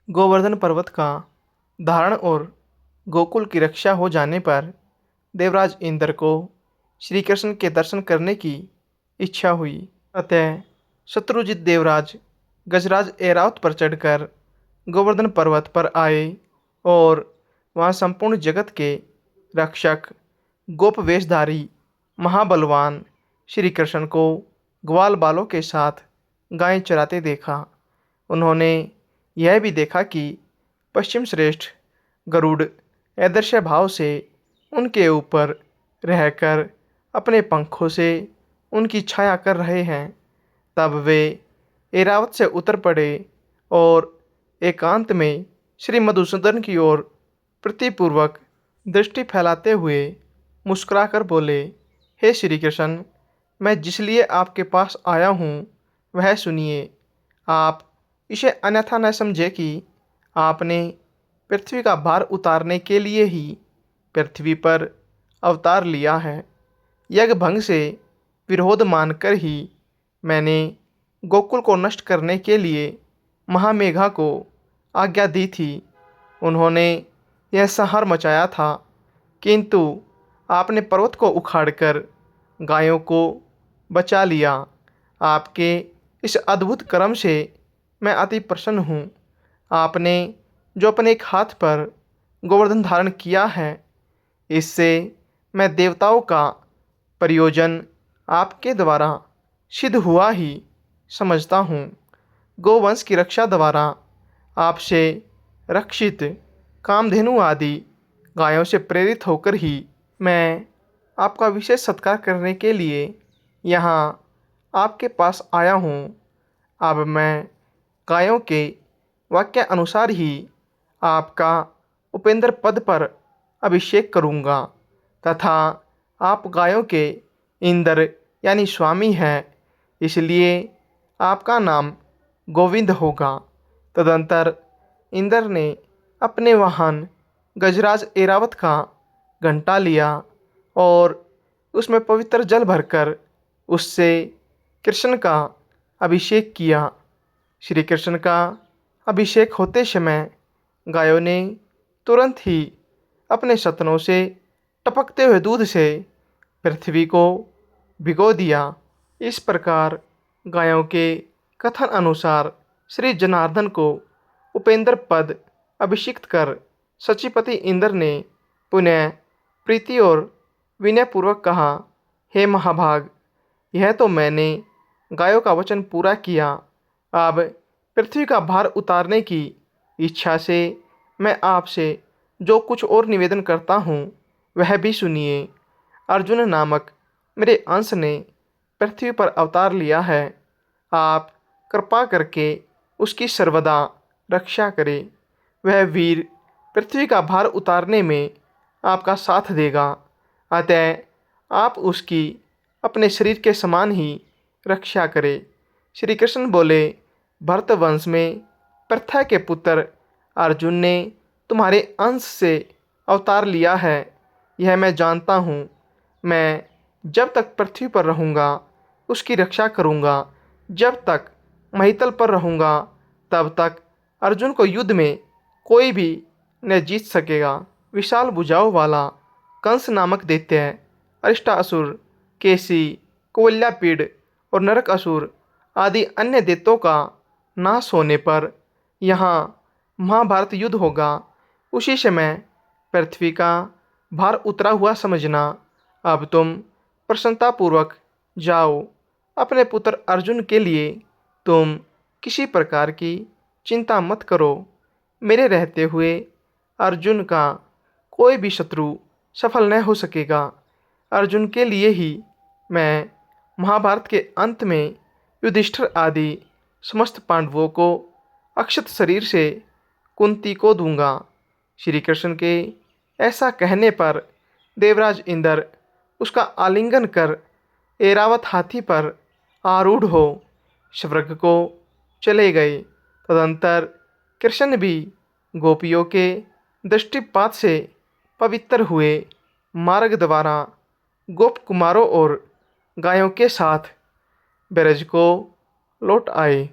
गोवर्धन पर्वत का धारण और गोकुल की रक्षा हो जाने पर देवराज इंद्र को श्री कृष्ण के दर्शन करने की इच्छा हुई। अतः शत्रुजित देवराज गजराज ऐरावत पर चढ़कर गोवर्धन पर्वत पर आए और वहाँ संपूर्ण जगत के रक्षक गोप वेशधारी महाबलवान श्री कृष्ण को ग्वाल बालों के साथ गायें चराते देखा। उन्होंने यह भी देखा कि पश्चिम श्रेष्ठ गरुड़ ऐदृश्य भाव से उनके ऊपर रहकर अपने पंखों से उनकी छाया कर रहे हैं। तब वे ऐरावत से उतर पड़े और एकांत में श्री मधुसूदन की ओर प्रीतिपूर्वक दृष्टि फैलाते हुए मुस्कुराकर बोले, हे श्री कृष्ण, मैं जिस लिए आपके पास आया हूँ वह सुनिए। आप इसे अन्यथा न समझे कि आपने पृथ्वी का भार उतारने के लिए ही पृथ्वी पर अवतार लिया है। यज्ञ भंग से विरोध मानकर ही मैंने गोकुल को नष्ट करने के लिए महामेघा को आज्ञा दी थी। उन्होंने यह संहार मचाया था, किंतु आपने पर्वत को उखाड़कर गायों को बचा लिया। आपके इस अद्भुत कर्म से मैं अति प्रसन्न हूँ। आपने जो अपने एक हाथ पर गोवर्धन धारण किया है, इससे मैं देवताओं का प्रयोजन आपके द्वारा सिद्ध हुआ ही समझता हूँ। गोवंश की रक्षा द्वारा आपसे रक्षित कामधेनु आदि गायों से प्रेरित होकर ही मैं आपका विशेष सत्कार करने के लिए यहाँ आपके पास आया हूँ। अब मैं गायों के वाक्य अनुसार ही आपका उपेंद्र पद पर अभिषेक करूँगा तथा आप गायों के इंद्र यानी स्वामी हैं, इसलिए आपका नाम गोविंद होगा। तदंतर इंद्र ने अपने वाहन गजराज ऐरावत का घंटा लिया और उसमें पवित्र जल भरकर उससे कृष्ण का अभिषेक किया। श्री कृष्ण का अभिषेक होते समय गायों ने तुरंत ही अपने सतनों से टपकते हुए दूध से पृथ्वी को भिगो दिया। इस प्रकार गायों के कथन अनुसार श्री जनार्दन को उपेंद्र पद अभिषिक्त कर सचिपति इंद्र ने पुनः प्रीति और विनयपूर्वक कहा, हे महाभाग, यह तो मैंने गायों का वचन पूरा किया। अब पृथ्वी का भार उतारने की इच्छा से मैं आपसे जो कुछ और निवेदन करता हूँ वह भी सुनिए। अर्जुन नामक मेरे अंश ने पृथ्वी पर अवतार लिया है। आप कृपा करके उसकी सर्वदा रक्षा करें। वह वीर पृथ्वी का भार उतारने में आपका साथ देगा, अतः आप उसकी अपने शरीर के समान ही रक्षा करें। श्री कृष्ण बोले, भरतवंश में प्रथा के पुत्र अर्जुन ने तुम्हारे अंश से अवतार लिया है, यह मैं जानता हूँ। मैं जब तक पृथ्वी पर रहूँगा उसकी रक्षा करूँगा। जब तक महितल पर रहूँगा तब तक अर्जुन को युद्ध में कोई भी न जीत सकेगा। विशाल भुजाओं वाला कंस नामक दैत्य, अरिष्टासुर, केसी, कुवल्यापीड़ और नरक असुर आदि अन्य दैत्यों का नाश होने पर यहाँ महाभारत युद्ध होगा। उसी समय पृथ्वी का भार उतरा हुआ समझना। अब तुम प्रसन्नतापूर्वक जाओ। अपने पुत्र अर्जुन के लिए तुम किसी प्रकार की चिंता मत करो। मेरे रहते हुए अर्जुन का कोई भी शत्रु सफल न हो सकेगा। अर्जुन के लिए ही मैं महाभारत के अंत में युधिष्ठिर आदि समस्त पांडवों को अक्षत शरीर से कुंती को दूंगा। श्री कृष्ण के ऐसा कहने पर देवराज इंद्र उसका आलिंगन कर ऐरावत हाथी पर आरूढ़ हो स्वर्ग को चले गए। तदंतर कृष्ण भी गोपियों के दृष्टिपात से पवित्र हुए मार्ग द्वारा गोप कुमारों और गायों के साथ ब्रज को लौट आए।